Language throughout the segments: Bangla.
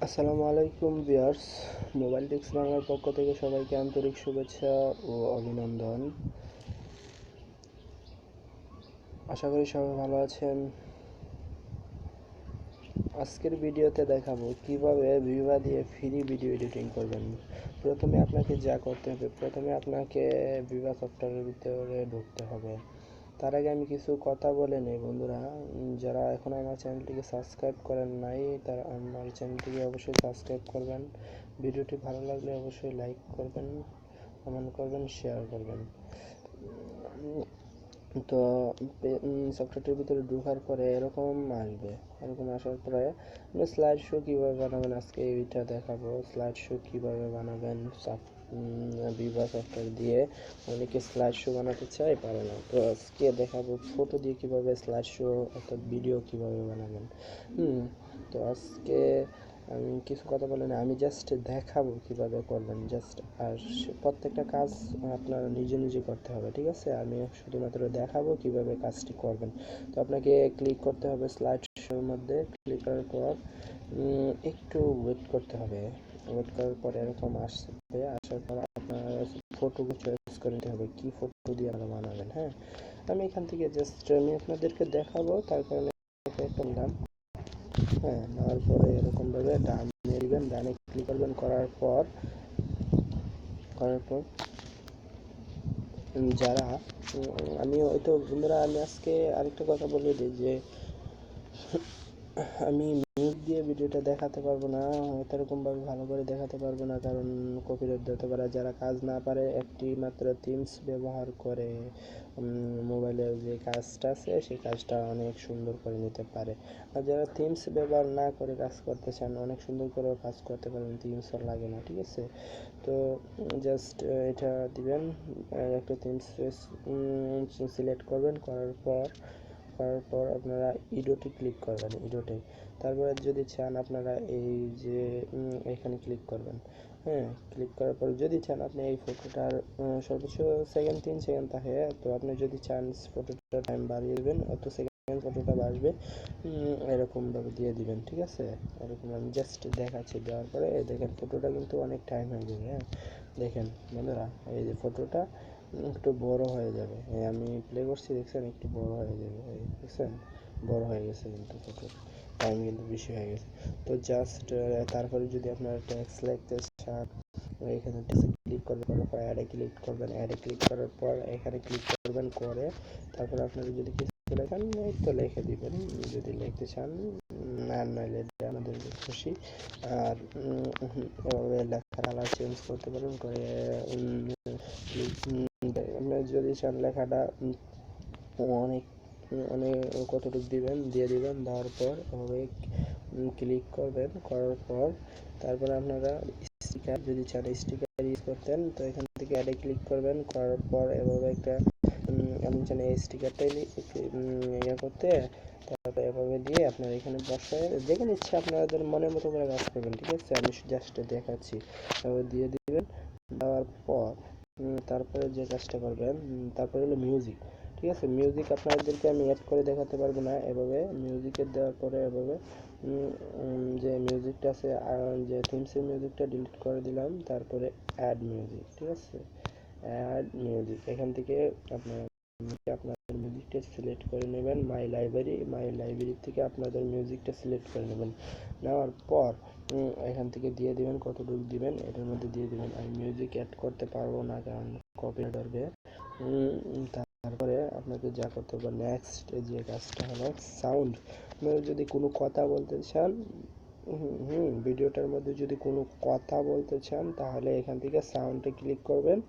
আসসালামু আলাইকুম ভিউয়ার্স, মোবাইল টিক্স বাংলার পক্ষ থেকে সবাইকে আন্তরিক শুভেচ্ছা ও অভিনন্দন। আশা করি সবাই ভালো আছেন। আজকের ভিডিওতে দেখাবো কিভাবে ভিভা দিয়ে ফ্রি ভিডিও এডিটিং করবেন। প্রথমে আপনাকে যা করতে হবে, প্রথমে আপনাকে ভিভা সফটওয়্যারের ভিতরে ঢুকতে হবে। তার আগে আমি কিছু কথা বলে নেই বন্ধুরা, যারা এখন আমার চ্যানেলটিকে সাবস্ক্রাইব করেন নাই তারা আমার চ্যানেলটিকে অবশ্যই সাবস্ক্রাইব করবেন। ভিডিওটি ভালো লাগলে অবশ্যই লাইক করবেন, কমেন্ট করবেন, শেয়ার করবেন। তো সফটওয়্যারটির ভিতরে ঢোকার পরে এরকম আসবে। এরকম আসার পরে আপনি স্লাইড শো কীভাবে বানাবেন আজকে এইটা দেখাবো। স্লাইড শো কীভাবে বানাবেন ভিভা সফটওয়্যার দিয়ে। অনেকে স্লাইড শো বানাতে চায়, পারে না, তো আজকে দেখাবো ফটো দিয়ে কীভাবে স্লাইড শো অর্থাৎ ভিডিও কীভাবে বানাবেন। তো আজকে আমি কিছু কথা বলি না, আমি জাস্ট দেখাবো কিভাবে করবেন জাস্ট। আর প্রত্যেকটা কাজ আপনার নিজে নিজে করতে হবে, ঠিক আছে? আমি শুধুমাত্র দেখাবো কিভাবে কাজটি করবেন। তো আপনাকে ক্লিক করতে হবে স্লাইড শোর মধ্যে। ক্লিক করার পর একটু ওয়েট করতে হবে। ওয়েট করার পর এরকম আসবে। আসার পর আপনার ফটো চয়েস করে নিতে হবে কী ফটো দিয়ে আপনারা বানাবেন। হ্যাঁ, আমি এখান থেকে জাস্ট আমি আপনাদেরকে দেখাবো, তার কারণে একটা নিলাম। হ্যাঁ, নেওয়ার পরে এরকমভাবে ডানে নেবেন, ডানে ক্লিক করবেন। করার পর যারা আমি হয়তো বন্ধুরা, আমি আজকে আরেকটা কথা বলে দিই যে আমি মিউট দিয়ে ভিডিওটা দেখাতে পারবো না, হয়তো এরকমভাবে ভালো করে দেখাতে পারবো না, কারণ কপিরাইট দিতে পারে। যারা কাজ না পারে, একটি মাত্র থিমস ব্যবহার করে মোবাইলের যে কাজটা আছে সেই কাজটা অনেক সুন্দর করে নিতে পারে। আর যারা থিমস ব্যবহার না করে কাজ করতে চান, অনেক সুন্দর করেও কাজ করতে পারেন, থিমসও লাগে না, ঠিক আছে? তো জাস্ট এটা দিবেন, একটা থিমস সিলেক্ট করবেন। করার পর আপনারা ইডোতে ক্লিক করবেন, ইডোতে। তারপরে যদি চান আপনারা এই যে এখানে ক্লিক করবেন। হ্যাঁ, ক্লিক করার পর যদি চান আপনি এই ফটোটার সর্বোচ্চ সেকেন্ড 3 সেকেন্ড থাকে, তো আপনি যদি চান ফটোটার টাইম বাড়িয়ে দেবেন, অত সেকেন্ড ফটোটা বাড়বে, এরকমভাবে দিয়ে দিবেন, ঠিক আছে? এরকম আমি জাস্ট দেখাচ্ছি। দেওয়ার পরে দেখেন ফটোটা কিন্তু অনেক টাইম হয়ে যাবে। হ্যাঁ, দেখেন বন্ধুরা, এই যে ফটোটা একটু বড় হয়ে যাবে। আমি প্লে করছি, দেখছেন একটু বড় হয়ে যাবে, দেখছেন বড় হয়ে গেছে, কিন্তু ফটোর টাইম কিন্তু বেশি হয়ে গেছে। তো জাস্ট তারপরে যদি আপনারা ট্যাক্স লিখতে চান, এখানে ক্লিক করবেন, করার পর অ্যাডে ক্লিক করবেন। অ্যাডে ক্লিক করার পর এখানে ক্লিক করবেন করে তারপর আপনারা যদি কিছু লেখেন তো লিখে দিবেন, যদি লিখতে চান। আর নইলে আমাদের খুশি। আর এভাবে লেখার কালার চেঞ্জ করতে পারেন করে। আপনার যদি চান লেখাটা অনেক মানে কতটুকু দিবেন, দিয়ে দিবেন। দেওয়ার পর এভাবে ক্লিক করবেন। করার পর তারপরে আপনারা স্টিকার যদি চান স্টিকার ইউজ করতেন, তো এখান থেকে অ্যাডে ক্লিক করবেন। করার পর এভাবে একটা আপনি চান এই স্টিকারটাই ইয়ে করতে, তারপরে এভাবে দিয়ে আপনার এখানে বসায় যেখানে ইচ্ছা আপনাদের মনের মতো করে কাজ করবেন, ঠিক আছে? আমি জাস্ট দেখাচ্ছি। এভাবে দিয়ে দিবেন। দেওয়ার পর তারপরে যে কাজটা করবেন, তারপরে হলো মিউজিক, ঠিক আছে? মিউজিক আপনাদেরকে আমি অ্যাড করে দেখাতে পারবো না। এভাবে মিউজিকের দেওয়ার পরে এভাবে যে মিউজিকটা আছে, যে থিমসের মিউজিকটা ডিলিট করে দিলাম। তারপরে অ্যাড মিউজিক, ঠিক আছে? অ্যাড মিউজিক এখান থেকে আপনার মিউজিকটা সিলেক্ট করে নেবেন। মাই লাইব্রেরি থেকে আপনাদের মিউজিকটা সিলেক্ট করে নেবেন। নেওয়ার পর এখান থেকে দিয়ে দিবেন, কতটুকু দিবেন এটার মধ্যে দিয়ে দিবেন। আমি মিউজিক অ্যাড করতে পারবো না, কারণ কপিরাইট ধরবে। তারপরে আপনাকে যা করতে হবে, নেক্সট যে কাজটা হলো সাউন্ড। আপনারা যদি কোনো কথা বলতে চান, ভিডিওটার মধ্যে যদি কোনো কথা বলতে চান, তাহলে এখান থেকে সাউন্ডে ক্লিক করবেন।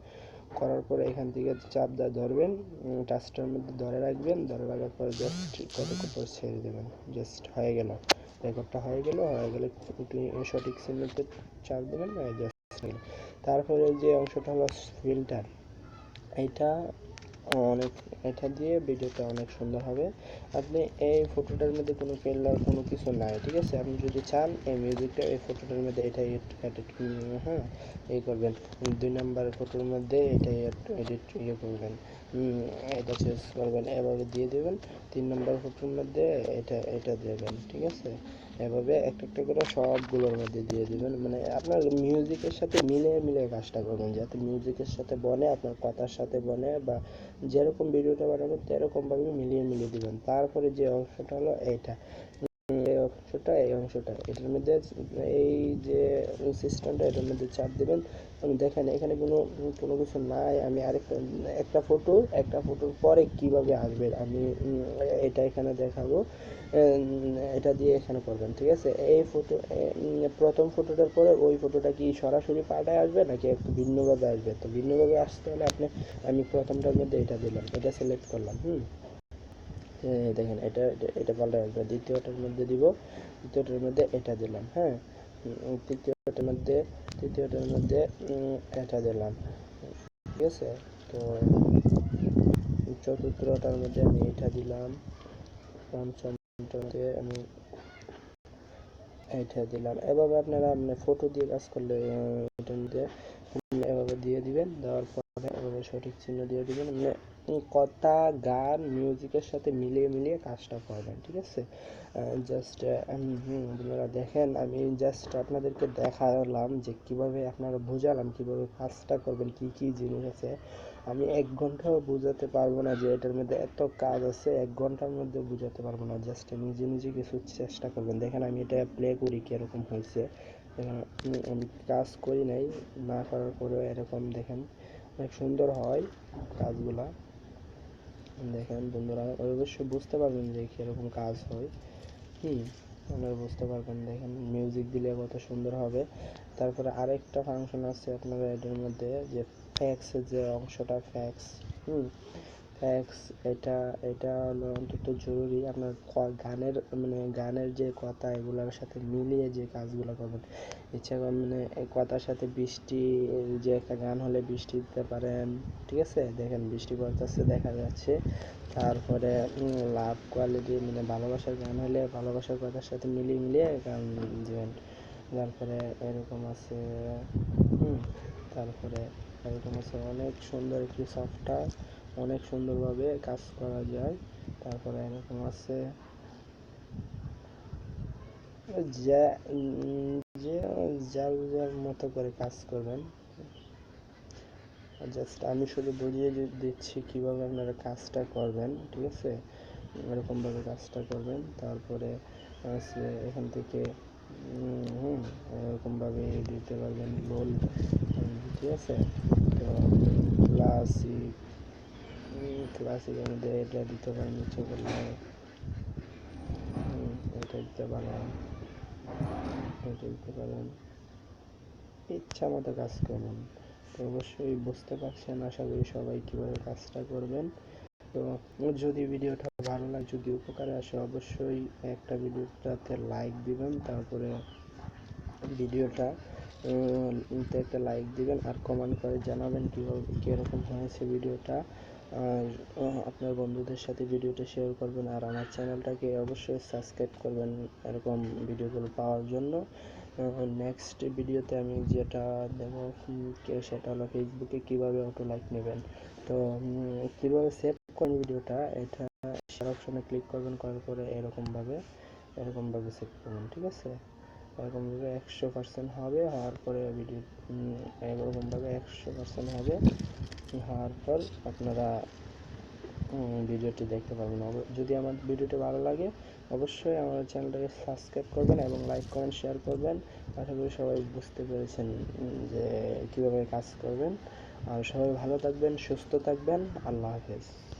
করার পরে এখান থেকে চাপ দিয়ে ধরবেন, টাচটার মধ্যে ধরে রাখবেন। ধরে রাখার পর জাস্ট কতক্ষণ পর ছেড়ে দেবেন। জাস্ট হয়ে গেল, রেকর্ডটা হয়ে গেলে সঠিক সিগনেচার চাপ দেবেন, জাস্ট। তারপরে যে অংশটা হলো ফিল্টার, এটা অনেক, এটা দিয়ে ভিডিওটা অনেক সুন্দর হবে। আপনি এই ফটোটার মধ্যে কোনো ফিল্টার কোনো কিছু নাই, ঠিক আছে? আপনি যদি চান এই মিউজিকটা এই ফটোটার মধ্যে এটাই হ্যাঁ এই করবেন। 2 নম্বর ফটোর মধ্যে এটাই এডিট ইয়ে করবেন, এটা চেঞ্জ করবেন, এভাবে দিয়ে দেবেন। 3 নম্বর ফটোর মধ্যে এটা এটা দেবেন, ঠিক আছে? এভাবে একটা একটা করে সবগুলোর মধ্যে দিয়ে দিবেন, মানে আপনার মিউজিকের সাথে মিলিয়ে কাজটা করবেন, যাতে মিউজিকের সাথে বনে, আপনার কথার সাথে বনে, বা যেরকম ভিডিওটা বানাবেন সেরকমভাবে মিলিয়ে দিবেন। তারপরে যে অংশটা হলো এইটা, এই অংশটা এটার মধ্যে, এই যে সিস্টেমটা এটার মধ্যে চাপ দিবেন। দেখেন এখানে কোনো কিছু নাই। আমি একটা ফটোর পরে কিভাবে আসবে আমি এটা এখানে দেখাবো। এটা দিয়ে এখানে করবেন, ঠিক আছে? এই প্রথম ফটোটার পরে ওই ফটোটা কি সরাসরি পাল্টায় আসবে নাকি একটু ভিন্নভাবে আসবে? তো ভিন্নভাবে আসতে হলে আমি প্রথমটার মধ্যে এটা দিলাম, এটা সিলেক্ট করলাম। দেখেন এটা এটা পাল্টে আসবে। দ্বিতীয়টার মধ্যে দিব, দ্বিতীয়টার মধ্যে এটা দিলাম। হ্যাঁ, তৃতীয়টার মধ্যে এটা দিলাম, ঠিক আছে? তো চতুর্থটার মধ্যে আমি এটা দিলাম, পঞ্চমটার মধ্যে আমি এটা দিলাম। এভাবে আপনারা ফটো দিয়ে কাজ করলে এটার মধ্যে এভাবে দিয়ে দিবেন। দেওয়ার পরে এভাবে সঠিক চিহ্ন দিয়ে দিবেন, মানে কথা, গান, মিউজিকের সাথে মিলিয়ে কাজটা করবেন, ঠিক আছে? জাস্ট আপনারা দেখেন, আমি জাস্ট আপনাদেরকে দেখালাম যে কিভাবে, আপনারা বুঝালাম কিভাবে কাজটা করবেন, কি জিনিস আছে। আমি 1 ঘন্টাও বোঝাতে পারবো না যে এটার মধ্যে এত কাজ আছে, 1 ঘন্টার মধ্যে বোঝাতে পারবো না। জাস্ট নিজে কিছু চেষ্টা করবেন। দেখেন আমি এটা প্লে করি কীরকম হয়েছে। আমি কাজ করি নাই, না করার পরেও এরকম দেখেন অনেক সুন্দর হয় কাজগুলা। দেখেন বন্ধুরা অবশ্যই বুঝতে পারবেন যে কীরকম কাজ হয়। আপনারা বুঝতে পারবেন। দেখেন মিউজিক দিলে কত সুন্দর হবে। তারপরে আরেকটা ফাংশন আছে আপনারা এটার মধ্যে, যে ফ্যাক্সের যে অংশটা, ফ্যাক্স, এটা এটা হলো অন্তত জরুরি আপনার গানের যে কথা, এগুলোর সাথে মিলিয়ে যে কাজগুলো করবেন। এছাড়াও এই কথার সাথে বৃষ্টি, যে একটা গান হলে বৃষ্টি দিতে পারেন, ঠিক আছে? দেখেন বৃষ্টি পড়তেছে দেখা যাচ্ছে। তারপরে লাভ কোয়ালিটি, ভালোবাসার গান হলে ভালোবাসার কথার সাথে মিলিয়ে গান দিবেন। তারপরে এরকম আছে, তারপরে এরকম আছে, অনেক সুন্দর একটি সফটওয়্যার, অনেক সুন্দরভাবে কাজ করা যায়। তারপরে এরকম আছে, যে যার মতো করে কাজ করবেন। জাস্ট আমি শুধু বুঝিয়ে দিচ্ছি কিভাবে আপনারা কাজটা করবেন, ঠিক আছে? এরকমভাবে কাজটা করবেন। তারপরে আছে এখান থেকে এরকমভাবে দিতে পারবেন লোল, ঠিক আছে? তো ক্লাসিকের মধ্যে এটা দিতে পারেন, ইচ্ছে করলে এটা দিতে পারেন, এটা দিতে পারেন, ইচ্ছা মতো কাজ করবেন। তো অবশ্যই বুঝতে পারছেন, আশা করি সবাই কীভাবে কাজটা করবেন। তো যদি ভিডিওটা ভালো লাগে, যদি উপকারে আসে, অবশ্যই একটা ভিডিওটাতে লাইক দিবেন। তারপরে ভিডিওটা একটা লাইক দিবেন আর কমেন্ট করে জানাবেন কীরকম হয়েছে ভিডিওটা। আর আপনার বন্ধুদের সাথে ভিডিওটা শেয়ার করবেন, আর আমার চ্যানেলটাকে অবশ্যই সাবস্ক্রাইব করবেন এরকম ভিডিওগুলো পাওয়ার জন্য। নেক্সট ভিডিওতে আমি যেটা দেবো সেটা হলো ফেসবুকে কীভাবে অটো লাইক নেবেন। তো কীভাবে সেভ করেন ভিডিওটা, এটা শেয়ার অপশনে ক্লিক করবেন, করার পরে এরকমভাবে সেভ করবেন, ঠিক আছে? এরকমভাবে 100% হবে, হওয়ার পরে এরকমভাবে 100% হবে, হওয়ার পর আপনারা ভিডিওটি দেখতে পারবেন। যদি আমার ভিডিওটি ভালো লাগে অবশ্যই আমার চ্যানেলটাকে সাবস্ক্রাইব করবেন এবং লাইক কমেন্ট শেয়ার করবেন। আশা করি সবাই বুঝতে পেরেছেন যে কীভাবে কাজ করবেন। আর সবাই ভালো থাকবেন, সুস্থ থাকবেন। আল্লাহ হাফেজ।